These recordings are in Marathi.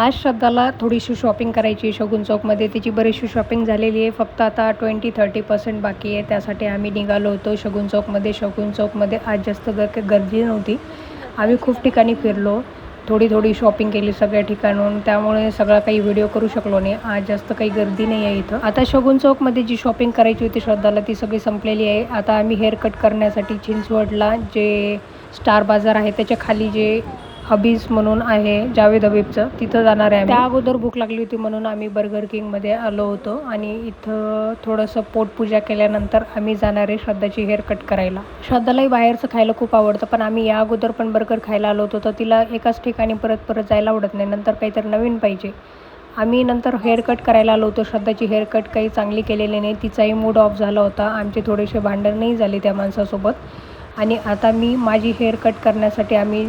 आज श्रद्धाला थोडीशी शॉपिंग करायची आहे शगुन चौकमध्ये. तिची बरीचशी शॉपिंग झालेली आहे. फक्त आता 20-30% बाकी आहे. त्यासाठी आम्ही निघालो होतो शगुन चौकमध्ये. शगुन चौकमध्ये आज जास्त गर्दी नव्हती. आम्ही खूप ठिकाणी फिरलो. थोडी शॉपिंग केली सगळ्या ठिकाणून. त्यामुळे सगळा काही व्हिडिओ करू शकलो नाही. आज जास्त काही गर्दी नाही आहे इथं. आता शगुन चौकमध्ये जी शॉपिंग करायची होती श्रद्धाला ती सगळी संपलेली आहे. आता आम्ही हेअर कट करण्यासाठी चिंचवडला जे स्टार बाजार आहे त्याच्या खाली जे हबीज म्हणून आहे जावेद हबीबचं, तिथं जाणार आहे. त्या अगोदर भूक लागली होती म्हणून आम्ही बर्गर किंगमध्ये आलो होतो आणि इथं थोडंसं पोटपूजा केल्यानंतर आम्ही जाणार आहे श्रद्धाची हेअर कट करायला. श्रद्धालाही बाहेरचं खायला खूप आवडतं, पण आम्ही या अगोदर पण बर्गर खायला आलो होतो तर तिला एकाच ठिकाणी परत जायला आवडत नाही. नंतर काहीतरी नवीन पाहिजे. आम्ही नंतर हेअर कट करायला आलो होतो. श्रद्धाची हेअर कट काही चांगली केलेली नाही. तिचाही मूड ऑफ झाला होता. आमचे थोडेसे भांडणही झाले त्या माणसासोबत. आणि आता मी माझी हेअर कट करण्यासाठी आम्ही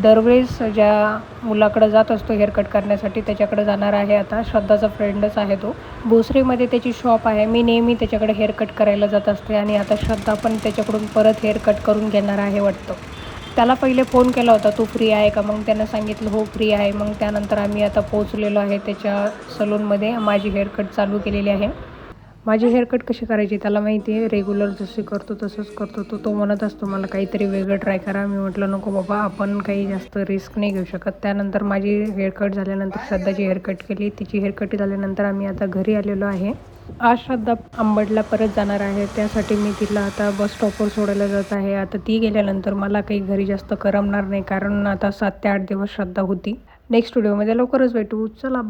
दरवेळेस ज्या मुलाकडं जात असतो हेअर कट करण्यासाठी त्याच्याकडे जाणार आहे. आता श्रद्धाचा फ्रेंडच आहे तो. भोसरीमध्ये त्याची शॉप आहे. मी नेहमी त्याच्याकडे हेअर कट करायला जात असते आणि आता श्रद्धा पण त्याच्याकडून परत हेअर कट करून घेणार आहे वाटतं. त्याला पहिले फोन केला होता, तू फ्री आहे का? मग त्यानं सांगितलं हो फ्री आहे. मग त्यानंतर आम्ही आता पोहोचलेलो आहे त्याच्या सलूनमध्ये. माझी हेअर कट चालू केलेली आहे. माझी हेअरकट कशी करायची त्याला माहिती आहे. रेग्युलर जसे करतो तसंच करतो तो म्हणत असतो मला काहीतरी वेगळं ट्राय करा. मी म्हटलं नको बाबा, आपण काही जास्त रिस्क नाही घेऊ शकत. त्यानंतर माझी हेअरकट झाल्यानंतर श्रद्धाची हेअरकट केली. तिची हेअरकट झाल्यानंतर आम्ही आता घरी आलेलो आहे. आज श्रद्धा अंबडला परत जाणार आहे. त्यासाठी मी तिला आता बस स्टॉपवर सोडायला जात आहे. आता ती गेल्यानंतर मला काही घरी जास्त करमणार नाही, कारण आता 7 ते 8 दिवस श्रद्धा होती. नेक्स्ट व्हिडिओमध्ये लवकरच भेटू. चला.